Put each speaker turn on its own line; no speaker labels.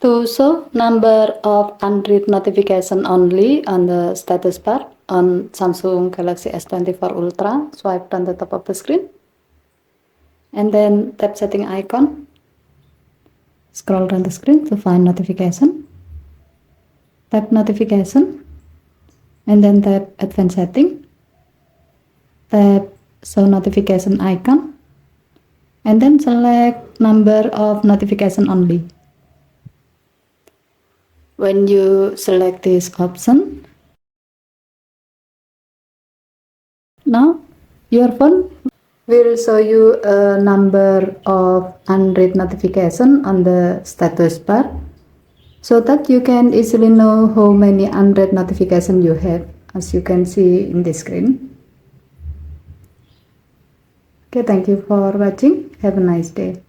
To show number of unread notification only on the status bar on Samsung Galaxy S24 Ultra, swipe on the top of the screen and then tap setting icon. Scroll down the screen to find notification. Tap notification and then tap advanced setting. Tap show notification icon and then select number of notification only. When you select this option, now your phone will show you a number of unread notification on the status bar so that you can easily know how many unread notification you have, as you can see in the screen. Okay, thank you for watching. Have a nice day.